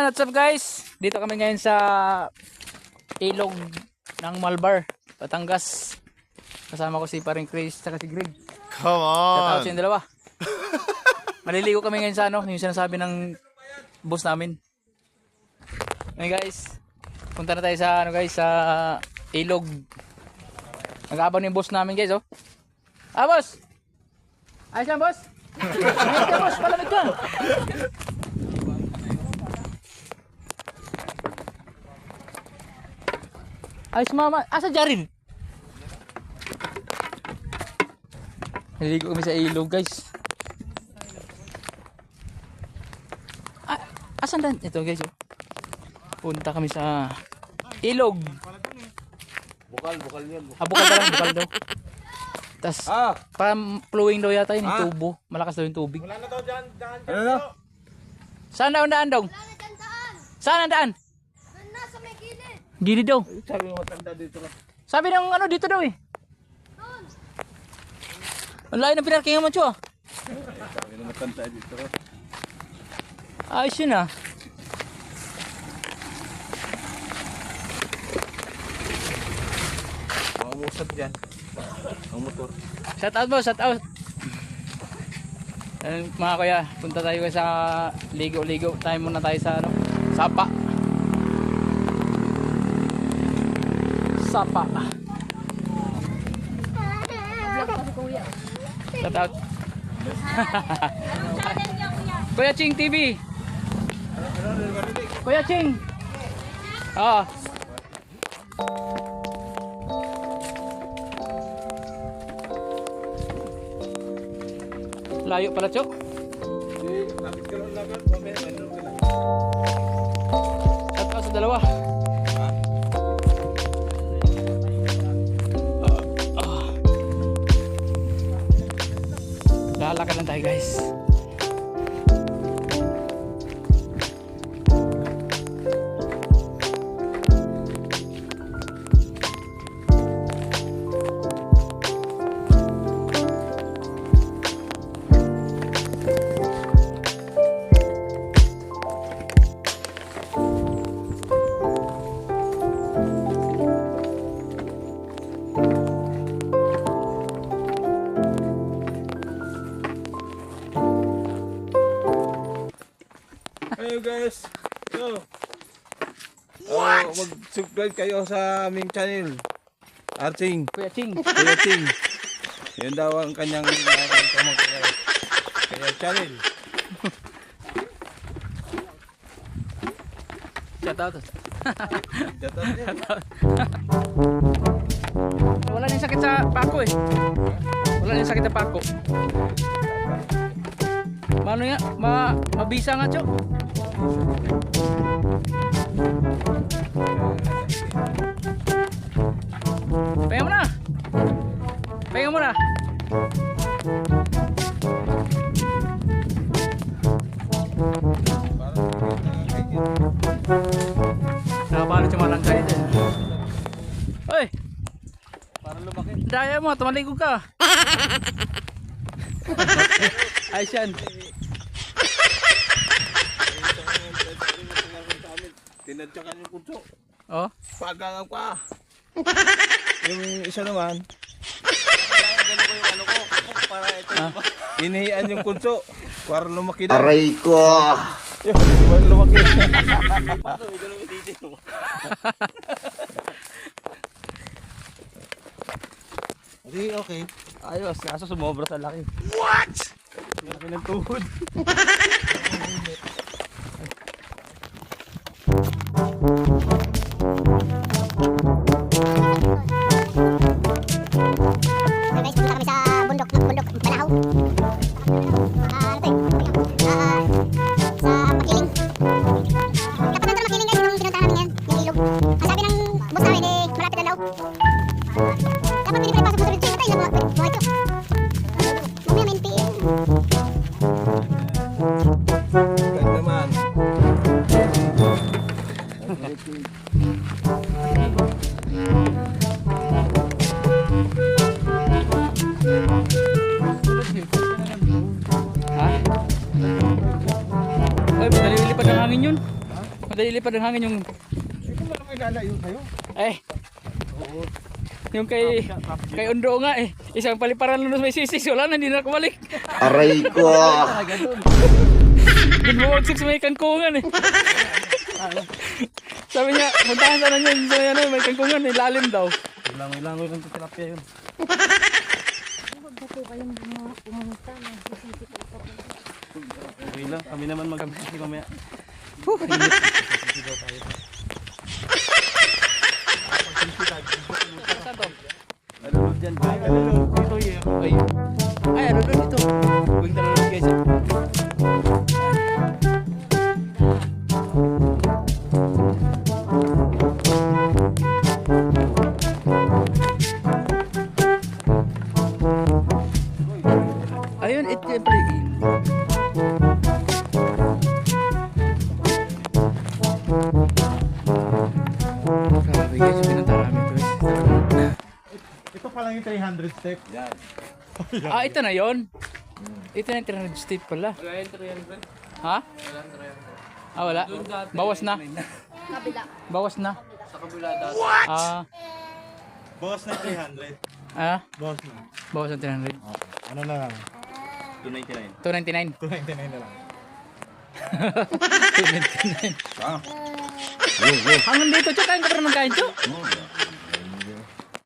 Ayan, what's up guys? Dito kami ngayon sa ilog ng Malbar, Batangas. Kasama ko si paring Chris at si Greg. Come Shout out on! sa yung dalawa. Maliligo kami ngayon sa ano, yung sinasabi ng boss namin. Ngayon guys, punta na tayo sa ano guys, sa ilog. Nag-aabang yung boss namin guys, oh. Ah, boss! Ayos lang, boss? Ayos ka, boss, palamig ka. Ayos mama, asa Jarin? Naligo kami sa ilog guys. Asan dan? Ito guys, oh. Punta kami sa ilog. Bukal yan. Bukal daw. Tas, pa-flowing daw yata yun, yung tubo. Malakas daw yung tubig. Wala na daw dyan. Ano na? Saan daw ang daan daw? Saan ang daan? Nasa may gilid. Gilid daw. Sabi mo matanda dito lang. Sabi ng ano dito daw eh. Ang layo ng pinarkingan mo, Chua. Sabi mo matanda dito lang. Ayos yun ah. Mamusap dyan. Ang motor. Shout out boss, shout out. Ayun, mga kuya, punta tayo sa ligo-ligo. Tayo muna tayo sa ano, Sapa. Sapa. Shout out. Kuya Ching TV. Kuya Ching. Ah. Layo pala, Chok. Shout out sa dalawa. Lalakad lang tayo, guys. Hey guys. So, mag-subscribe kayo sa aming channel. Arching. Kuya Ching. Kuya Ching. Yan daw ang kanyang kaya channel. Shout out. Dapat yan. Wala nang sakit sa pako eh. Wala nang sakit sa pako. Mano ya? Mabisa nga, Chok. Pahinga mo na. Pahinga mo na. Nakabalot yung malangkay dito. Hoy! Para lumaki. Daya mo, tumaligog ka. Ayos yan. Tinadyakan yung kunso. Oh. Pagangang pa. Yung isa naman. Para ito. Inihian yung kunso. Para lumaki na. Aray ko! Para lumaki. Okay. Ayos, kaso sumobra sa laki. What? Laki ng tuhod. Guys, punta kami sa bundok, Banahaw. Sa Makiling. Dapat nandun Makiling guys, nung pinuntahan namin yan, yung ilog. Ang sabi ng boss namin eh, malapit na daw. Dapat pinipili pasok mo sa rin, patay lang mga ito. Mamaya may NPA. Ganda Madali lipad ng hangin yung... Ito mo naman ilalayo sa'yo. Eh, yung kay Undo nga eh. Isang paliparan lunos may sisis. Wala na, hindi na kumalik. Aray ko. Bumawagsak sa may kangkungan eh. Sabi niya, puntahan sana niya sa may, ano, may kangkungan, ilalim daw. Langoy-langoy lang sa tilapia yun. Okay lang, kami naman mag-sisi mamaya. Init. Saan to? Alulod dyan. Ay, alulod. Dito yun. Ay, ano doon dito? Huwag talulog guys. Ayun, ito yung pala yung ilog. Grabe guys, yung pinunta namin guys. Ito pa lang yung 300 step. Yan. Ah, ito na yon. Ito na yung 300 step pala. Wala yung 300. Ha? Wala yung 300. Ah, wala. Bawas na. Bawas na. Sa kabila dati. Ah, Bawas na 300. ah, Bawas na. bawas ng 300. Ano na lang? 299. 299. 299 na lang. 299. Hanggang dito, Chok. Kain ka pa rin magkain, Chok.